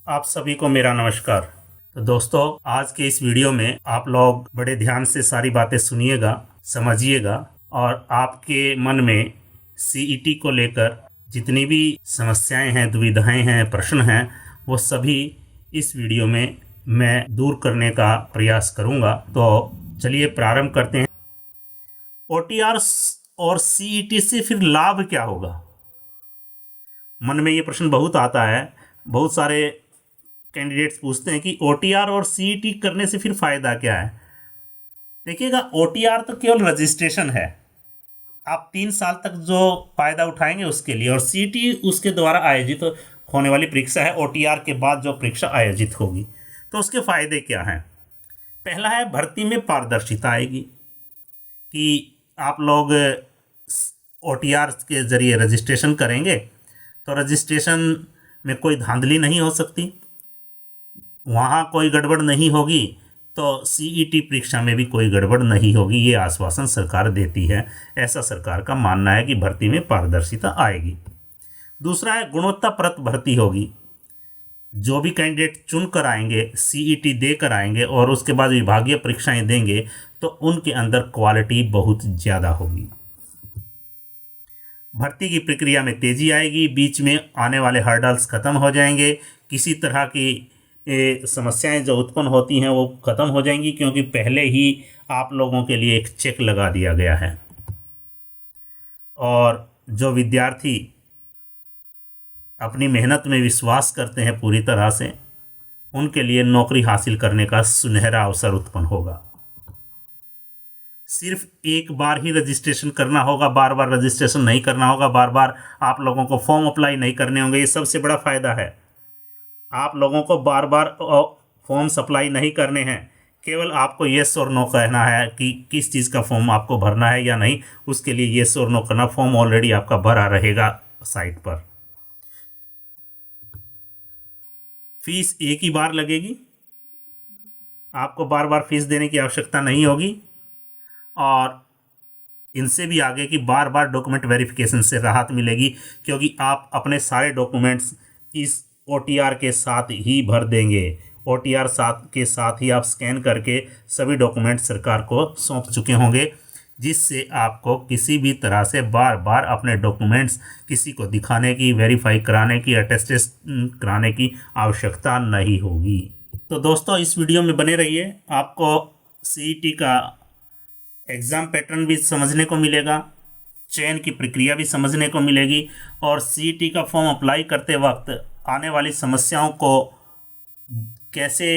आप सभी को मेरा नमस्कार। तो दोस्तों, आज के इस वीडियो में आप लोग बड़े ध्यान से सारी बातें सुनिएगा, समझिएगा और आपके मन में सीईटी को लेकर जितनी भी समस्याएं हैं, दुविधाएं हैं, प्रश्न हैं, वो सभी इस वीडियो में मैं दूर करने का प्रयास करूंगा। तो चलिए प्रारंभ करते हैं। ओटीआर और सीईटी से फिर लाभ क्या होगा? मन में ये प्रश्न बहुत आता है। बहुत सारे कैंडिडेट्स पूछते हैं कि ओटीआर और सीईटी करने से फिर फायदा क्या है। देखिएगा, ओटीआर तो केवल रजिस्ट्रेशन है, आप 3 साल तक जो फायदा उठाएंगे उसके लिए, और सीईटी उसके द्वारा आयोजित होने वाली परीक्षा है। ओटीआर के बाद जो परीक्षा आयोजित होगी, तो उसके फायदे क्या हैं? पहला है, भर्ती में पारदर्शिता आएगी कि आप लोग ओटीआर के जरिए रजिस्ट्रेशन करेंगे तो रजिस्ट्रेशन में कोई धांधली नहीं हो सकती, वहाँ कोई गड़बड़ नहीं होगी, तो सीईटी परीक्षा में भी कोई गड़बड़ नहीं होगी। ये आश्वासन सरकार देती है। ऐसा सरकार का मानना है कि भर्ती में पारदर्शिता आएगी। दूसरा है, गुणवत्ताप्रद भर्ती होगी। जो भी कैंडिडेट चुन कर आएंगे, सीईटी दे कर आएंगे और उसके बाद विभागीय परीक्षाएं देंगे, तो उनके अंदर क्वालिटी बहुत ज़्यादा होगी। भर्ती की प्रक्रिया में तेज़ी आएगी, बीच में आने वाले हर्डल्स खत्म हो जाएंगे, किसी तरह की समस्याएं जो उत्पन्न होती हैं वो ख़त्म हो जाएंगी, क्योंकि पहले ही आप लोगों के लिए एक चेक लगा दिया गया है। और जो विद्यार्थी अपनी मेहनत में विश्वास करते हैं पूरी तरह से, उनके लिए नौकरी हासिल करने का सुनहरा अवसर उत्पन्न होगा। सिर्फ एक बार ही रजिस्ट्रेशन करना होगा, बार बार रजिस्ट्रेशन नहीं करना होगा, बार बार आप लोगों को फॉर्म अप्लाई नहीं करने होंगे। ये सबसे बड़ा फ़ायदा है। आप लोगों को बार बार फॉर्म अप्लाई नहीं करने हैं, केवल आपको येस और नो कहना है कि किस चीज़ का फॉर्म आपको भरना है या नहीं। उसके लिए येस और नो करना, फॉर्म ऑलरेडी आपका भरा रहेगा साइट पर। फीस एक ही बार लगेगी, आपको बार बार फीस देने की आवश्यकता नहीं होगी। और इनसे भी आगे कि बार बार डॉक्यूमेंट वेरिफिकेशन से राहत मिलेगी, क्योंकि आप अपने सारे डॉक्यूमेंट्स इस ओटीआर के साथ ही भर देंगे। ओटीआर के साथ ही आप स्कैन करके सभी डॉक्यूमेंट सरकार को सौंप चुके होंगे, जिससे आपको किसी भी तरह से बार बार अपने डॉक्यूमेंट्स किसी को दिखाने की, वेरीफाई कराने की, अटेस्टेड कराने की आवश्यकता नहीं होगी। तो दोस्तों, इस वीडियो में बने रहिए। आपको सीईटी का एग्ज़ाम पैटर्न भी समझने को मिलेगा, चयन की प्रक्रिया भी समझने को मिलेगी, और सीईटी का फॉर्म अप्लाई करते वक्त आने वाली समस्याओं को कैसे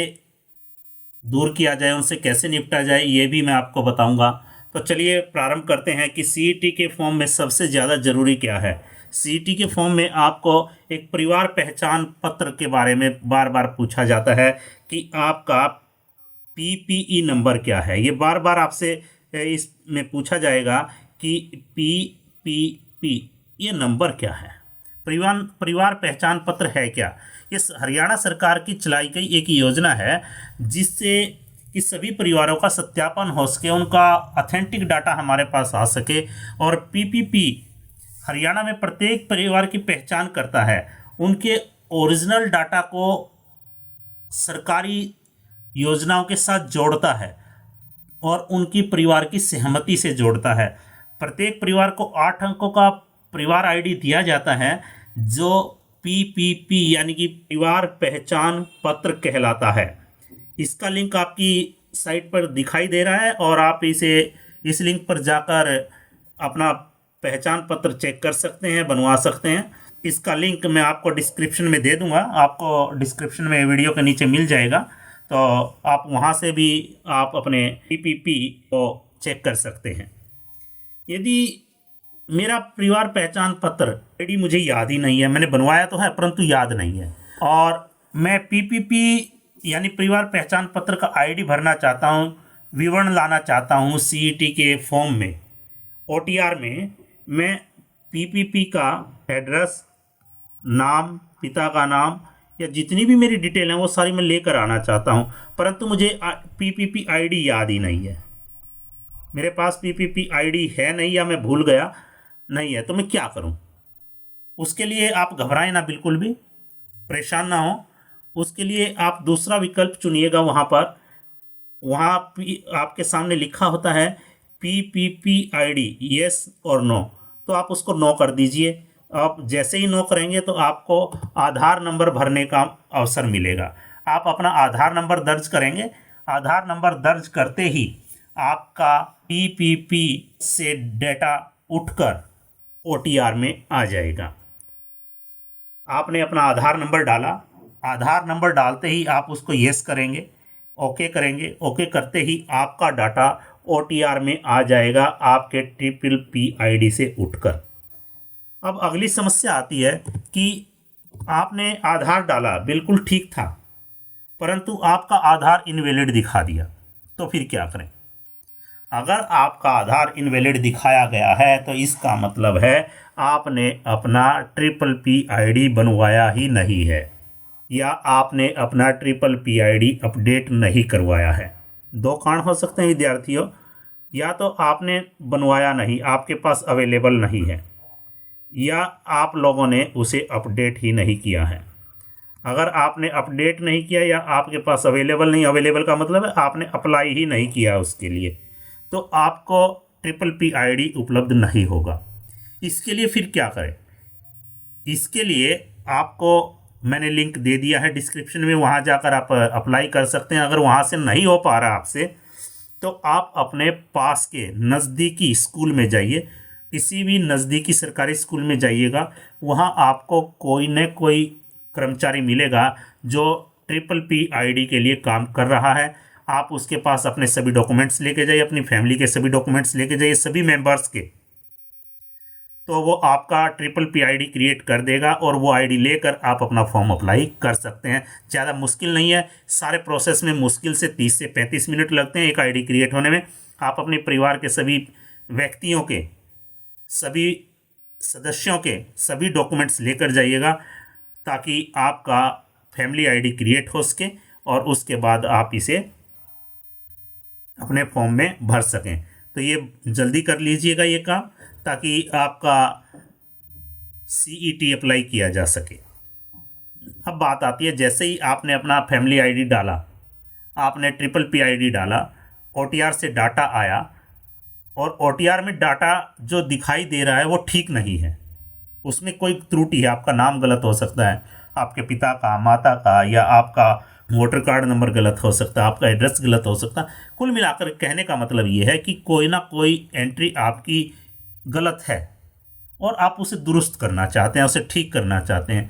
दूर किया जाए, उनसे कैसे निपटा जाए, ये भी मैं आपको बताऊंगा। तो चलिए प्रारंभ करते हैं कि सीईटी के फॉर्म में सबसे ज़्यादा ज़रूरी क्या है। सीईटी के फॉर्म में आपको एक परिवार पहचान पत्र के बारे में बार बार पूछा जाता है कि आपका पीपीई नंबर क्या है। ये बार बार आपसे इसमें पूछा जाएगा कि पीपीपी ये नंबर क्या है, परिवार पहचान पत्र है क्या। ये हरियाणा सरकार की चलाई गई एक योजना है, जिससे कि सभी परिवारों का सत्यापन हो सके, उनका ऑथेंटिक डाटा हमारे पास आ सके। और पीपीपी हरियाणा में प्रत्येक परिवार की पहचान करता है, उनके ओरिजिनल डाटा को सरकारी योजनाओं के साथ जोड़ता है और उनकी परिवार की सहमति से जोड़ता है। प्रत्येक परिवार को 8 अंकों का परिवार आईडी दिया जाता है, जो पीपीपी यानी कि परिवार पहचान पत्र कहलाता है। इसका लिंक आपकी साइट पर दिखाई दे रहा है, और आप इस लिंक पर जाकर अपना पहचान पत्र चेक कर सकते हैं, बनवा सकते हैं। इसका लिंक मैं आपको डिस्क्रिप्शन में दे दूंगा, आपको डिस्क्रिप्शन में वीडियो के नीचे मिल जाएगा, तो आप वहां से भी आप अपने पीपीपी को चेक कर सकते हैं। यदि मेरा परिवार पहचान पत्र आईडी मुझे याद ही नहीं है, मैंने बनवाया तो है परंतु याद नहीं है, और मैं पीपीपी यानी परिवार पहचान पत्र का आईडी भरना चाहता हूँ, विवरण लाना चाहता हूँ सीईटी के फॉर्म में, ओटीआर में, मैं पीपीपी का एड्रेस, नाम, पिता का नाम या जितनी भी मेरी डिटेल है वो सारी मैं लेकर आना चाहता हूँ, परंतु मुझे पीपीपी आईडी याद ही नहीं है। मेरे पास पीपीपी आईडी है नहीं, या मैं भूल गया नहीं है, तो मैं क्या करूं? उसके लिए आप घबराएं ना, बिल्कुल भी परेशान ना हो। उसके लिए आप दूसरा विकल्प चुनिएगा। वहाँ आपके सामने लिखा होता है PPPID येस और नो, तो आप उसको नो कर दीजिए। आप जैसे ही नो करेंगे तो आपको आधार नंबर भरने का अवसर मिलेगा। आप अपना आधार नंबर दर्ज करेंगे। आधार नंबर दर्ज करते ही आपका PPP से डेटा उठकर OTR में आ जाएगा। आपने अपना आधार नंबर डाला, आधार नंबर डालते ही आप उसको येस करेंगे, ओके करेंगे। ओके करते ही आपका डाटा OTR में आ जाएगा आपके PPP से उठकर। अब अगली समस्या आती है कि आपने आधार डाला, बिल्कुल ठीक था, परंतु आपका आधार इनवैलिड दिखा दिया, तो फिर क्या करें? अगर आपका आधार इनवैलिड दिखाया गया है तो इसका मतलब है आपने अपना PPP बनवाया ही नहीं है, या आपने अपना PPP अपडेट नहीं करवाया है। दो कारण हो सकते हैं विद्यार्थियों, या तो आपने बनवाया नहीं, आपके पास अवेलेबल नहीं है, या आप लोगों ने उसे अपडेट ही नहीं किया है। अगर आपने अपडेट नहीं किया या आपके पास अवेलेबल नहीं, अवेलेबल का मतलब है आपने अप्लाई ही नहीं किया उसके लिए, तो आपको PPP उपलब्ध नहीं होगा। इसके लिए फिर क्या करें? इसके लिए आपको मैंने लिंक दे दिया है डिस्क्रिप्शन में, वहाँ जाकर आप अप्लाई कर सकते हैं। अगर वहाँ से नहीं हो पा रहा आपसे, तो आप अपने पास के नज़दीकी स्कूल में जाइए, किसी भी नज़दीकी सरकारी स्कूल में जाइएगा। वहाँ आपको कोई न कोई कर्मचारी मिलेगा जो PPP के लिए काम कर रहा है। आप उसके पास अपने सभी डॉक्यूमेंट्स लेके जाइए, अपनी फैमिली के सभी डॉक्यूमेंट्स लेके जाइए, सभी मेंबर्स के, तो वो आपका PPP क्रिएट कर देगा और वो आईडी लेकर आप अपना फॉर्म अप्लाई कर सकते हैं। ज़्यादा मुश्किल नहीं है, सारे प्रोसेस में मुश्किल से 30 से 35 मिनट लगते हैं एक आईडी क्रिएट होने में। आप अपने परिवार के सभी व्यक्तियों के, सभी सदस्यों के सभी डॉक्यूमेंट्स लेकर जाइएगा, ताकि आपका फैमिली आईडी क्रिएट हो सके और उसके बाद आप इसे अपने फॉर्म में भर सकें। तो ये जल्दी कर लीजिएगा ये काम, ताकि आपका CET अप्लाई किया जा सके। अब बात आती है, जैसे ही आपने अपना फैमिली आईडी डाला, आपने PPP डाला, OTR से डाटा आया, और OTR में डाटा जो दिखाई दे रहा है वो ठीक नहीं है, उसमें कोई त्रुटि है। आपका नाम गलत हो सकता है, आपके पिता का, माता का, या आपका वोटर कार्ड नंबर गलत हो सकता है, आपका एड्रेस गलत हो सकता है। कुल मिलाकर कहने का मतलब ये है कि कोई ना कोई एंट्री आपकी गलत है और आप उसे दुरुस्त करना चाहते हैं, उसे ठीक करना चाहते हैं।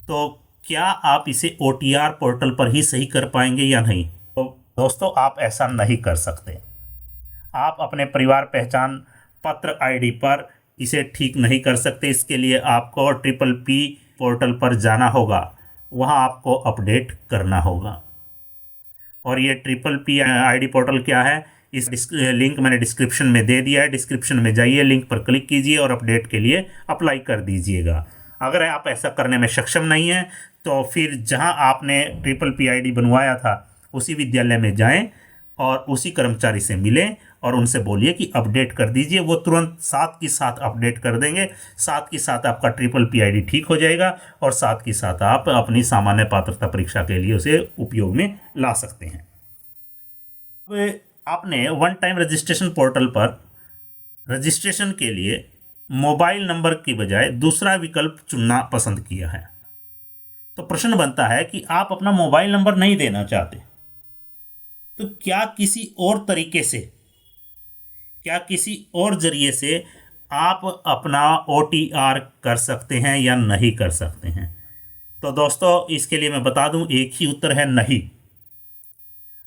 तो क्या आप इसे OTR पोर्टल पर ही सही कर पाएंगे या नहीं? तो दोस्तों, आप ऐसा नहीं कर सकते। आप अपने परिवार पहचान पत्र ID पर इसे ठीक नहीं कर सकते। इसके लिए आपको PPP पोर्टल पर जाना होगा, वहाँ आपको अपडेट करना होगा। और ये PPP पोर्टल क्या है, इस लिंक मैंने डिस्क्रिप्शन में दे दिया है। डिस्क्रिप्शन में जाइए, लिंक पर क्लिक कीजिए और अपडेट के लिए अप्लाई कर दीजिएगा। अगर आप ऐसा करने में सक्षम नहीं हैं, तो फिर जहां आपने PPP बनवाया था उसी विद्यालय में जाएं और उसी कर्मचारी से मिलें और उनसे बोलिए कि अपडेट कर दीजिए। वो तुरंत साथ के साथ अपडेट कर देंगे, साथ के साथ आपका PPP ठीक हो जाएगा और साथ के साथ आप अपनी सामान्य पात्रता परीक्षा के लिए उसे उपयोग में ला सकते हैं। आपने वन टाइम रजिस्ट्रेशन पोर्टल पर रजिस्ट्रेशन के लिए मोबाइल नंबर की बजाय दूसरा विकल्प चुनना पसंद किया है, तो प्रश्न बनता है कि आप अपना मोबाइल नंबर नहीं देना चाहते, तो क्या किसी और तरीके से, क्या किसी और जरिए से आप अपना OTR कर सकते हैं या नहीं कर सकते हैं? तो दोस्तों, इसके लिए मैं बता दूं, एक ही उत्तर है नहीं।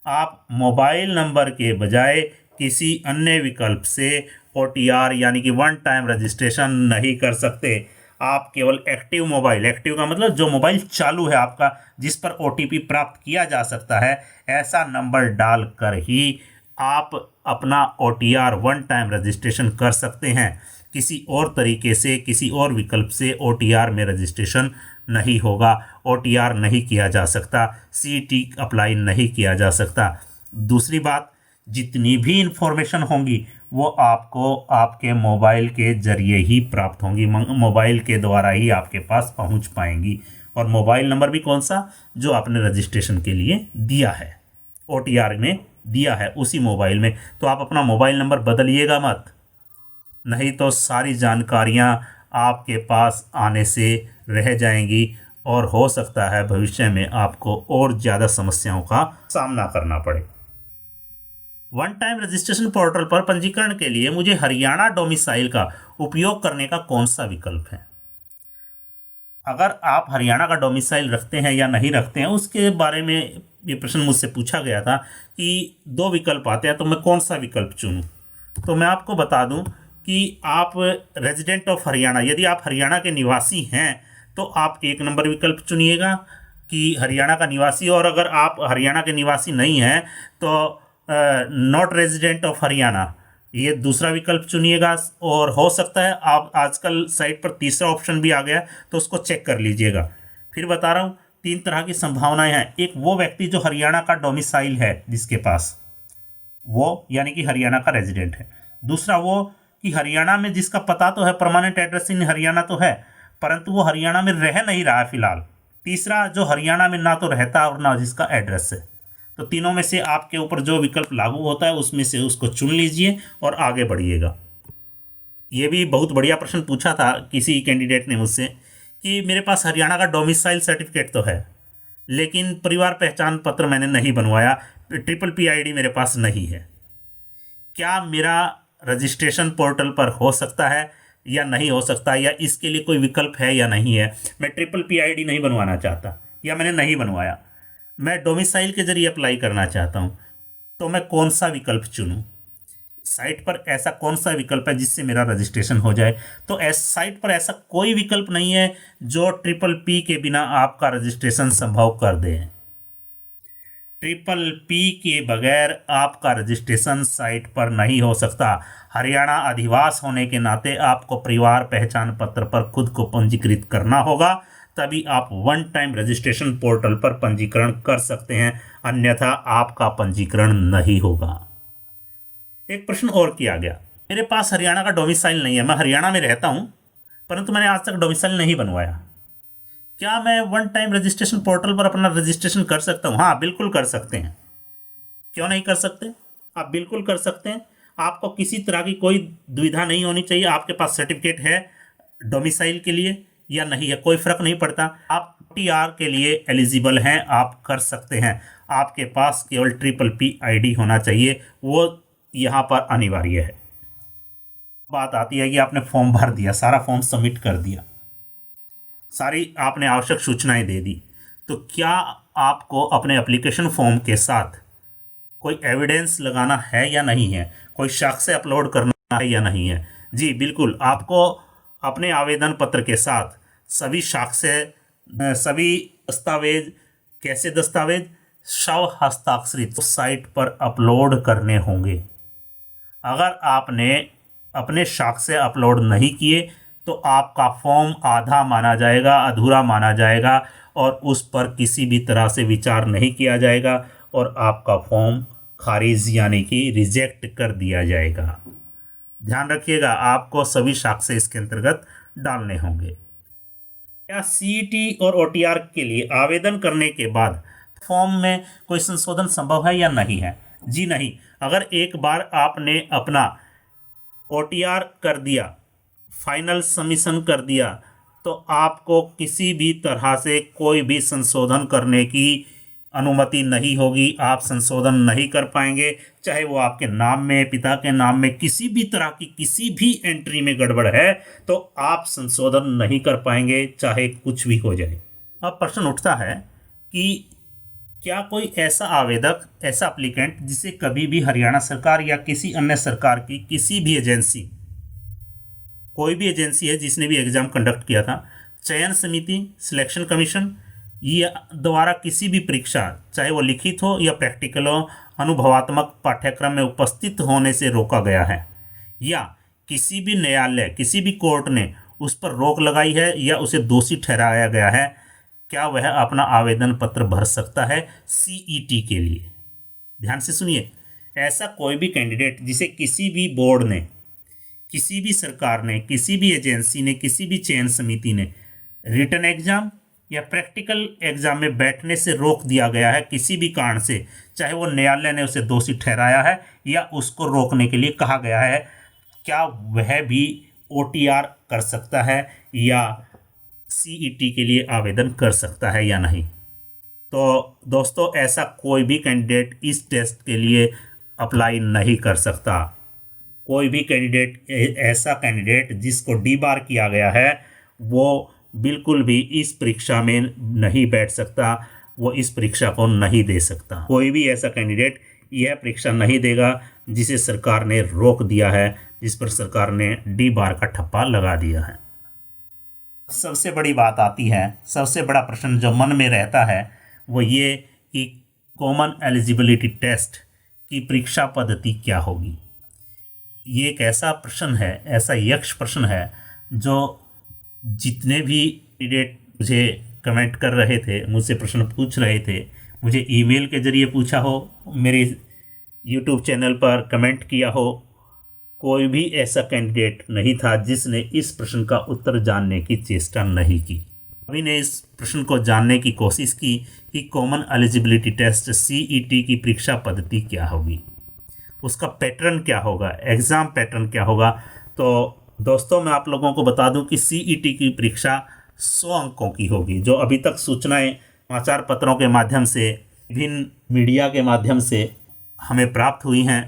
आप मोबाइल नंबर के बजाय किसी अन्य विकल्प से OTR यानी कि वन टाइम रजिस्ट्रेशन नहीं कर सकते। आप केवल एक्टिव मोबाइल, एक्टिव का मतलब जो मोबाइल चालू है आपका, जिस पर OTP प्राप्त किया जा सकता है, ऐसा नंबर डालकर ही आप अपना OTR वन टाइम रजिस्ट्रेशन कर सकते हैं। किसी और तरीके से, किसी और विकल्प से OTR में रजिस्ट्रेशन नहीं होगा, OTR नहीं किया जा सकता, CET अप्लाई नहीं किया जा सकता। दूसरी बात, जितनी भी इन्फॉर्मेशन होंगी वो आपको आपके मोबाइल के जरिए ही प्राप्त होंगी, मोबाइल के द्वारा ही आपके पास पहुंच पाएंगी। और मोबाइल नंबर भी कौन सा, जो आपने रजिस्ट्रेशन के लिए दिया है, OTR में दिया है उसी मोबाइल में। तो आप अपना मोबाइल नंबर बदलिएगा मत, नहीं तो सारी जानकारियां आपके पास आने से रह जाएंगी और हो सकता है भविष्य में आपको और ज़्यादा समस्याओं का सामना करना पड़े। वन टाइम रजिस्ट्रेशन पोर्टल पर पंजीकरण के लिए मुझे हरियाणा डोमिसाइल का उपयोग करने का कौन सा विकल्प है? अगर आप हरियाणा का डोमिसाइल रखते हैं या नहीं रखते हैं, उसके बारे में ये प्रश्न मुझसे पूछा गया था कि 2 विकल्प आते हैं, तो मैं कौन सा विकल्प चुनूं? तो मैं आपको बता दूं कि आप रेजिडेंट ऑफ हरियाणा, यदि आप हरियाणा के निवासी हैं तो आप 1 नंबर विकल्प चुनिएगा कि हरियाणा का निवासी, और अगर आप हरियाणा के निवासी नहीं हैं तो नॉट रेजिडेंट ऑफ हरियाणा, ये दूसरा विकल्प चुनिएगा। और हो सकता है आप आजकल साइट पर तीसरा ऑप्शन भी आ गया, तो उसको चेक कर लीजिएगा। फिर बता रहा हूँ 3 तरह की संभावनाएं हैं। एक, वो व्यक्ति जो हरियाणा का डोमिसाइल है जिसके पास, वो यानी कि हरियाणा का रेजिडेंट है। दूसरा, वो कि हरियाणा में जिसका पता तो है, परमानेंट एड्रेस इन हरियाणा तो है, परंतु वो हरियाणा में रह नहीं रहा है फिलहाल। तीसरा, जो हरियाणा में ना तो रहता और ना जिसका एड्रेस है। तो तीनों में से आपके ऊपर जो विकल्प लागू होता है उसमें से उसको चुन लीजिए और आगे बढ़िएगा। ये भी बहुत बढ़िया प्रश्न पूछा था किसी कैंडिडेट ने मुझसे कि मेरे पास हरियाणा का डोमिसाइल सर्टिफिकेट तो है, लेकिन परिवार पहचान पत्र मैंने नहीं बनवाया, PPP मेरे पास नहीं है, क्या मेरा रजिस्ट्रेशन पोर्टल पर हो सकता है या नहीं हो सकता, या इसके लिए कोई विकल्प है या नहीं है? मैं PPP नहीं बनवाना चाहता या मैंने नहीं बनवाया, मैं डोमिसाइल के जरिए अप्लाई करना चाहता हूँ, तो मैं कौन सा विकल्प चुनूँ? साइट पर ऐसा कौन सा विकल्प है जिससे मेरा रजिस्ट्रेशन हो जाए? तो साइट पर ऐसा कोई विकल्प नहीं है जो PPP के बिना आपका रजिस्ट्रेशन संभव कर दे। PPP के बगैर आपका रजिस्ट्रेशन साइट पर नहीं हो सकता। हरियाणा अधिवास होने के नाते आपको परिवार पहचान पत्र पर खुद को पंजीकृत करना होगा, तभी आप वन टाइम रजिस्ट्रेशन पोर्टल पर पंजीकरण कर सकते हैं, अन्यथा आपका पंजीकरण नहीं होगा। एक प्रश्न और किया गया, मेरे पास हरियाणा का डोमिसाइल नहीं है, मैं हरियाणा में रहता हूं परंतु मैंने आज तक डोमिसाइल नहीं बनवाया, क्या मैं वन टाइम रजिस्ट्रेशन पोर्टल पर अपना रजिस्ट्रेशन कर सकता हूं? हाँ, बिल्कुल कर सकते हैं। क्यों नहीं कर सकते? आप बिल्कुल कर सकते हैं। आपको किसी तरह की कोई दुविधा नहीं होनी चाहिए। आपके पास सर्टिफिकेट है डोमिसाइल के लिए या नहीं है, कोई फर्क नहीं पड़ता। आप OTR के लिए एलिजिबल हैं, आप कर सकते हैं। आपके पास केवल PPP ID होना चाहिए, वो यहाँ पर अनिवार्य है। बात आती है कि आपने फॉर्म भर दिया, सारा फॉर्म सबमिट कर दिया, सारी आपने आवश्यक सूचनाएं दे दी, तो क्या आपको अपने एप्लीकेशन फॉर्म के साथ कोई एविडेंस लगाना है या नहीं है, कोई साक्ष्य अपलोड करना है या नहीं है? जी बिल्कुल, आपको अपने आवेदन पत्र के साथ सभी साक्ष्य, सभी दस्तावेज, कैसे दस्तावेज, स्व हस्ताक्षरित साइट पर अपलोड करने होंगे। अगर आपने अपने साक्ष्य अपलोड नहीं किए तो आपका फॉर्म आधा माना जाएगा, अधूरा माना जाएगा और उस पर किसी भी तरह से विचार नहीं किया जाएगा और आपका फॉर्म खारिज यानी कि रिजेक्ट कर दिया जाएगा। ध्यान रखिएगा, आपको सभी साक्ष्य इसके अंतर्गत डालने होंगे। क्या CET और OTR के लिए आवेदन करने के बाद फॉर्म में कोई संशोधन संभव है या नहीं है? जी नहीं। अगर एक बार आपने अपना OTR कर दिया, फाइनल सबमिशन कर दिया, तो आपको किसी भी तरह से कोई भी संशोधन करने की अनुमति नहीं होगी। आप संशोधन नहीं कर पाएंगे, चाहे वो आपके नाम में, पिता के नाम में किसी भी तरह की किसी भी एंट्री में गड़बड़ है तो आप संशोधन नहीं कर पाएंगे, चाहे कुछ भी हो जाए। अब प्रश्न उठता है कि क्या कोई ऐसा आवेदक, ऐसा एप्लीकेंट जिसे कभी भी हरियाणा सरकार या किसी अन्य सरकार की किसी भी एजेंसी, कोई भी एजेंसी है जिसने भी एग्जाम कंडक्ट किया था, चयन समिति, सिलेक्शन कमीशन या द्वारा किसी भी परीक्षा, चाहे वो लिखित हो या प्रैक्टिकल हो, अनुभवात्मक पाठ्यक्रम में उपस्थित होने से रोका गया है, या किसी भी न्यायालय, किसी भी कोर्ट ने उस पर रोक लगाई है या उसे दोषी ठहराया गया है, क्या वह अपना आवेदन पत्र भर सकता है CET के लिए? ध्यान से सुनिए, ऐसा कोई भी कैंडिडेट जिसे किसी भी बोर्ड ने, किसी भी सरकार ने, किसी भी एजेंसी ने, किसी भी चयन समिति ने रिटन एग्जाम या प्रैक्टिकल एग्जाम में बैठने से रोक दिया गया है किसी भी कारण से, चाहे वो न्यायालय ने उसे दोषी ठहराया है या उसको रोकने के लिए कहा गया है, क्या वह भी OTR कर सकता है या CET के लिए आवेदन कर सकता है या नहीं। तो दोस्तों, ऐसा कोई भी कैंडिडेट इस टेस्ट के लिए अप्लाई नहीं कर सकता। कोई भी कैंडिडेट, ऐसा कैंडिडेट जिसको डी बार किया गया है, वो बिल्कुल भी इस परीक्षा में नहीं बैठ सकता, वो इस परीक्षा को नहीं दे सकता। कोई भी ऐसा कैंडिडेट यह परीक्षा नहीं देगा जिसे सरकार ने रोक दिया है, जिस पर सरकार ने डी बार का ठप्पा लगा दिया है। सबसे बड़ी बात आती है, सबसे बड़ा प्रश्न जो मन में रहता है वो ये कि कॉमन एलिजिबिलिटी टेस्ट की परीक्षा पद्धति क्या होगी। ये एक ऐसा प्रश्न है, ऐसा यक्ष प्रश्न है जो जितने भी कैंडिडेट मुझे कमेंट कर रहे थे, मुझसे प्रश्न पूछ रहे थे, मुझे ईमेल के ज़रिए पूछा हो, मेरे यूट्यूब चैनल पर कमेंट किया हो, कोई भी ऐसा कैंडिडेट नहीं था जिसने इस प्रश्न का उत्तर जानने की चेष्टा नहीं की। सभी ने इस प्रश्न को जानने की कोशिश की कि कॉमन एलिजिबिलिटी टेस्ट CET की परीक्षा पद्धति क्या होगी, उसका पैटर्न क्या होगा, एग्ज़ाम पैटर्न क्या होगा। तो दोस्तों, मैं आप लोगों को बता दूं कि CET की परीक्षा 100 अंकों की होगी। जो अभी तक सूचनाएं समाचार पत्रों के माध्यम से, विभिन्न मीडिया के माध्यम से हमें प्राप्त हुई हैं,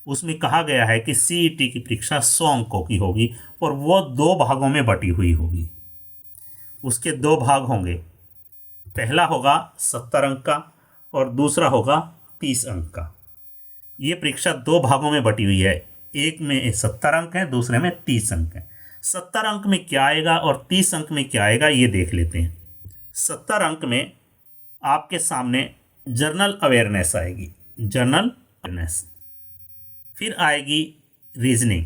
उसमें कहा गया है कि CET की परीक्षा 100 अंकों की होगी और वो 2 भागों में बटी हुई होगी। उसके 2 भाग होंगे, पहला होगा 70 अंक का और दूसरा होगा 30 अंक का। ये परीक्षा 2 भागों में बटी हुई है, एक में 70 अंक है, दूसरे में 30 अंक है। 70 अंक में क्या आएगा और 30 अंक में क्या आएगा ये देख लेते हैं। 70 अंक में आपके सामने जनरल अवेयरनेस आएगी, जनरल अवेयरनेस, फिर आएगी रीजनिंग,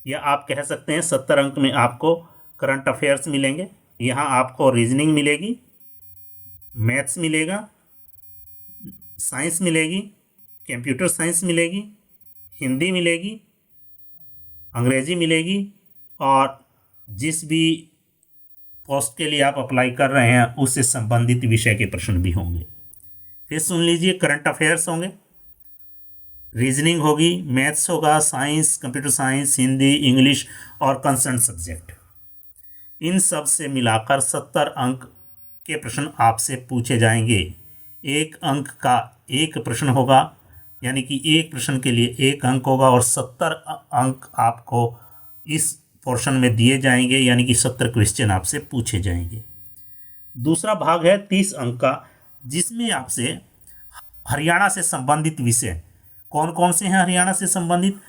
या आप कह सकते हैं 70 अंक में आपको करंट अफेयर्स मिलेंगे, यहाँ आपको रीजनिंग मिलेगी, मैथ्स मिलेगा, साइंस मिलेगी, कंप्यूटर साइंस मिलेगी, हिंदी मिलेगी, अंग्रेजी मिलेगी, और जिस भी पोस्ट के लिए आप अप्लाई कर रहे हैं उससे संबंधित विषय के प्रश्न भी होंगे। फिर सुन लीजिए, करंट अफेयर्स होंगे, रीजनिंग होगी, मैथ्स होगा, science, computer science, Hindi, English और कंसर्न सब्जेक्ट। इन सब से मिलाकर 70 अंक के प्रश्न आपसे पूछे जाएंगे। 1 अंक का 1 प्रश्न होगा, यानी कि एक प्रश्न के लिए 1 अंक होगा और 70 अंक आपको इस पोर्शन में दिए जाएंगे, यानी कि 70 क्वेश्चन आपसे पूछे जाएंगे। दूसरा भाग है 30 अंक का, जिसमें आपसे हरियाणा से संबंधित विषय कौन कौन से हैं हरियाणा से संबंधित,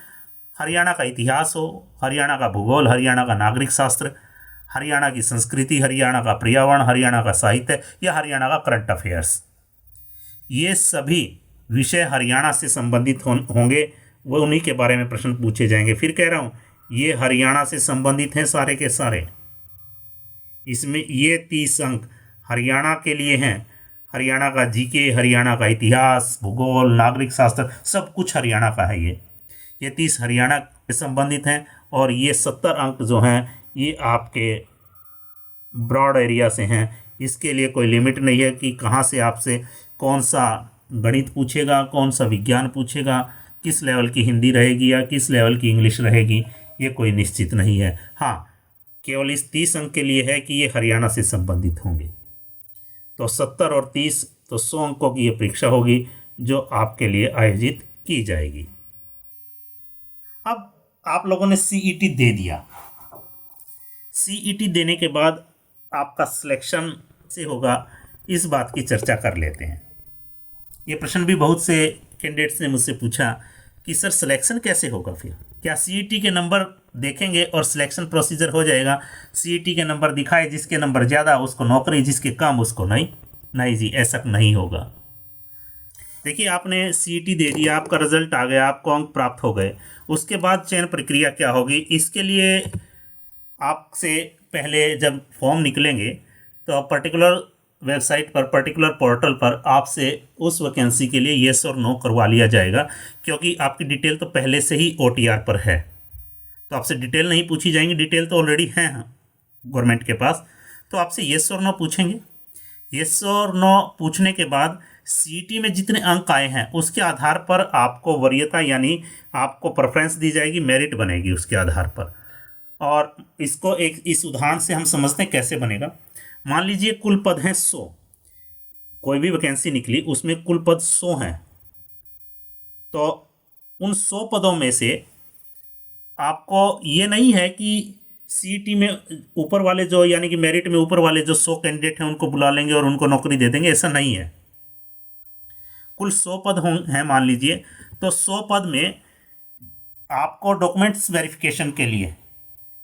हरियाणा का इतिहास हो, हरियाणा का भूगोल, हरियाणा का नागरिक शास्त्र, हरियाणा की संस्कृति, हरियाणा का पर्यावरण, हरियाणा का साहित्य या हरियाणा का करंट अफेयर्स। ये सभी विषय हरियाणा से संबंधित होंगे, वो उन्हीं के बारे में प्रश्न पूछे जाएंगे। फिर कह रहा हूँ, ये हरियाणा से संबंधित हैं सारे के सारे। इसमें ये 30 अंक हरियाणा के लिए हैं। हरियाणा का जीके, हरियाणा का इतिहास, भूगोल, नागरिक शास्त्र, सब कुछ हरियाणा का है। ये 30 हरियाणा से संबंधित हैं और ये 70 अंक जो हैं ये आपके ब्रॉड एरिया से हैं। इसके लिए कोई लिमिट नहीं है कि कहाँ से आपसे कौन सा गणित पूछेगा, कौन सा विज्ञान पूछेगा, किस लेवल की हिंदी रहेगी या किस लेवल की इंग्लिश रहेगी, ये कोई निश्चित नहीं है। हाँ, केवल इस 30 अंक के लिए है कि ये हरियाणा से संबंधित होंगे। तो 70 और 30, तो 100 अंकों की ये परीक्षा होगी जो आपके लिए आयोजित की जाएगी। अब आप लोगों ने CET दे दिया। CET देने के बाद आपका सिलेक्शन से होगा, इस बात की चर्चा कर लेते हैं। ये प्रश्न भी बहुत से कैंडिडेट्स ने मुझसे पूछा कि सर सिलेक्शन कैसे होगा, फिर क्या CET के नंबर देखेंगे और सिलेक्शन प्रोसीजर हो जाएगा? CET के नंबर दिखाए, जिसके नंबर ज़्यादा उसको नौकरी, जिसके कम उसको नहीं। नहीं जी, ऐसा नहीं होगा। देखिए, आपने CET दे दिया, आपका रिजल्ट आ गया, आपको अंक प्राप्त हो गए, उसके बाद चयन प्रक्रिया क्या होगी? इसके लिए आपसे पहले जब फॉर्म निकलेंगे तो पर्टिकुलर वेबसाइट पर, पर्टिकुलर पोर्टल पर आपसे उस वैकेंसी के लिए येस और नो करवा लिया जाएगा, क्योंकि आपकी डिटेल तो पहले से ही OTR पर है, तो आपसे डिटेल नहीं पूछी जाएंगी, डिटेल तो ऑलरेडी है गवर्नमेंट के पास। तो आपसे येस और नो पूछेंगे। येस और नो पूछने के बाद सीईटी में जितने अंक आए हैं उसके आधार पर आपको वरीयता यानी आपको प्रेफरेंस दी जाएगी, मेरिट बनेगी उसके आधार पर। और इसको एक इस उदाहरण से हम समझते हैं कैसे बनेगा। मान लीजिए कुल पद हैं 100, कोई भी वैकेंसी निकली उसमें कुल पद 100 हैं, तो उन 100 पदों में से आपको ये नहीं है कि सीईटी में ऊपर वाले जो यानी कि मेरिट में ऊपर वाले जो 100 कैंडिडेट हैं उनको बुला लेंगे और उनको नौकरी दे देंगे, ऐसा नहीं है। कुल 100 पद हैं मान लीजिए, तो 100 पद में आपको डॉक्यूमेंट्स वेरिफिकेशन के लिए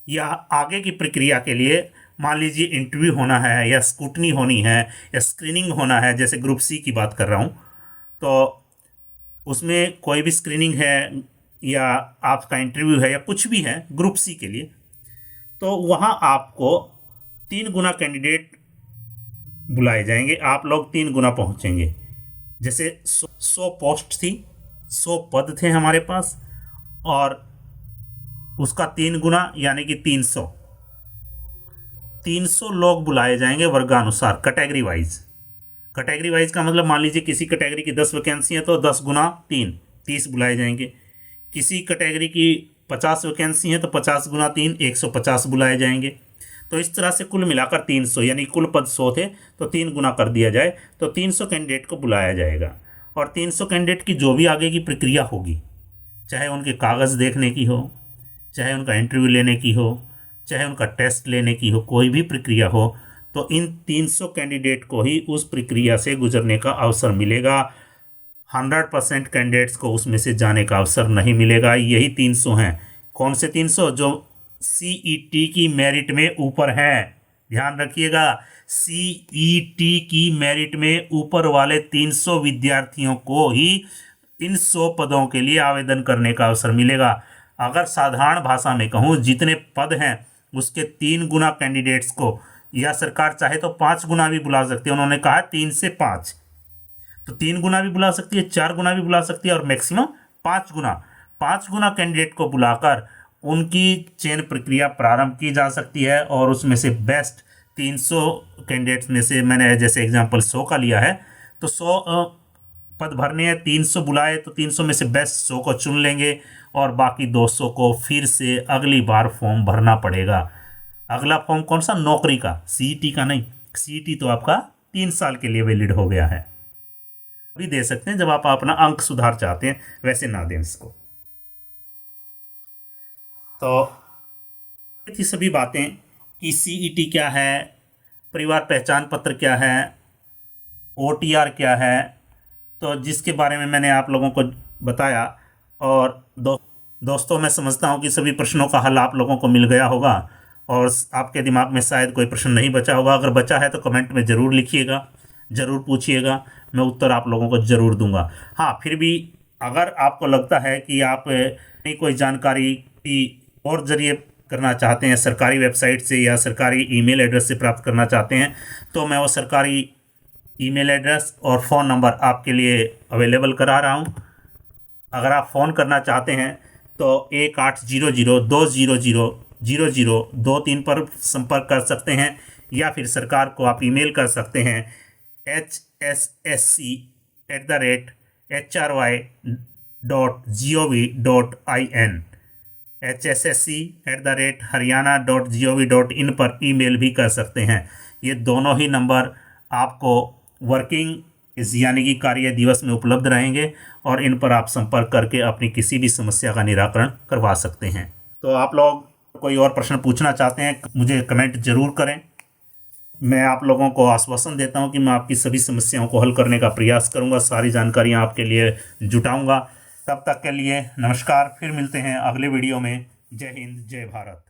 या आगे की प्रक्रिया के लिए मान लीजिए इंटरव्यू होना है या स्क्रूटनी होनी है या स्क्रीनिंग होना है, जैसे ग्रुप सी की बात कर रहा हूँ, तो उसमें कोई भी स्क्रीनिंग है या आपका इंटरव्यू है या कुछ भी है ग्रुप सी के लिए, तो वहाँ आपको 3 गुना कैंडिडेट बुलाए जाएंगे, आप लोग 3 गुना पहुँचेंगे। जैसे 100 पोस्ट थी, 100 पद थे हमारे पास, और उसका 3 गुना यानी कि 300 लोग बुलाए जाएंगे वर्गानुसार, कैटेगरी वाइज। कैटेगरी वाइज का मतलब मान लीजिए किसी कैटेगरी की 10 वैकेंसी है तो 10 गुना 3 30 बुलाए जाएंगे। किसी कैटेगरी की 50 वैकेंसी है तो 50 गुना 3 150 बुलाए जाएंगे। तो इस तरह से कुल मिलाकर 300 यानी कुल पद 100 थे तो 3 गुना कर दिया जाए तो 300 कैंडिडेट को बुलाया जाएगा। और 300 कैंडिडेट की जो भी आगे की प्रक्रिया होगी, चाहे उनके कागज़ देखने की हो, चाहे उनका इंटरव्यू लेने की हो, चाहे उनका टेस्ट लेने की हो, कोई भी प्रक्रिया हो, तो इन 300 कैंडिडेट को ही उस प्रक्रिया से गुजरने का अवसर मिलेगा। 100% कैंडिडेट्स को उसमें से जाने का अवसर नहीं मिलेगा। यही 300 हैं। कौन से 300? जो सीईटी की मेरिट में ऊपर हैं। ध्यान रखिएगा, सीईटी की मेरिट में ऊपर वाले 300 विद्यार्थियों को ही इन 100 पदों के लिए आवेदन करने का अवसर मिलेगा। अगर साधारण भाषा में कहूँ, जितने पद हैं उसके 3 गुना कैंडिडेट्स को, या सरकार चाहे तो 5 गुना भी बुला सकती है। उन्होंने कहा 3 से 5, तो 3 गुना भी बुला सकती है, 4 गुना भी बुला सकती है, और मैक्सिमम 5 गुना। 5 गुना कैंडिडेट को बुलाकर उनकी चयन प्रक्रिया प्रारंभ की जा सकती है, और उसमें से बेस्ट 300 कैंडिडेट्स में से मैंने जैसे एग्जांपल 100 का लिया है, तो 100 पद भरने हैं, 300 बुलाए तो 300 में से बेस्ट 100 को चुन लेंगे, और बाकी 200 को फिर से अगली बार फॉर्म भरना पड़ेगा। अगला फॉर्म कौन सा? नौकरी का, सीईटी का नहीं। सीईटी तो आपका 3 साल के लिए वैलिड हो गया है। अभी दे सकते हैं जब आप अपना अंक सुधार चाहते हैं, वैसे ना दें इसको। तो ये सभी बातें कि सीईटी क्या है, परिवार पहचान पत्र क्या है, ओटीआर क्या है, तो जिसके बारे में मैंने आप लोगों को बताया। और दोस्तों, मैं समझता हूँ कि सभी प्रश्नों का हल आप लोगों को मिल गया होगा, और आपके दिमाग में शायद कोई प्रश्न नहीं बचा होगा। अगर बचा है तो कमेंट में ज़रूर लिखिएगा, ज़रूर पूछिएगा, मैं उत्तर आप लोगों को ज़रूर दूंगा। हाँ, फिर भी अगर आपको लगता है कि आप कोई जानकारी और ज़रिए करना चाहते हैं, सरकारी वेबसाइट से या सरकारी ईमेल एड्रेस से प्राप्त करना चाहते हैं, तो मैं वो सरकारी ईमेल एड्रेस और फ़ोन नंबर आपके लिए अवेलेबल करा रहा हूँ। अगर आप फ़ोन करना चाहते हैं तो 1800-200-0023 पर संपर्क कर सकते हैं, या फिर सरकार को आप ईमेल कर सकते हैं hssc@hry.gov.in hssc@haryana.gov.in पर ईमेल भी कर सकते हैं। ये दोनों ही नंबर आपको वर्किंग यानी कि कार्य दिवस में उपलब्ध रहेंगे, और इन पर आप संपर्क करके अपनी किसी भी समस्या का निराकरण करवा सकते हैं। तो आप लोग कोई और प्रश्न पूछना चाहते हैं, मुझे कमेंट जरूर करें। मैं आप लोगों को आश्वासन देता हूं कि मैं आपकी सभी समस्याओं को हल करने का प्रयास करूंगा, सारी जानकारियां आपके लिए जुटाऊंगा। तब तक के लिए नमस्कार, फिर मिलते हैं अगले वीडियो में। जय हिंद, जय भारत।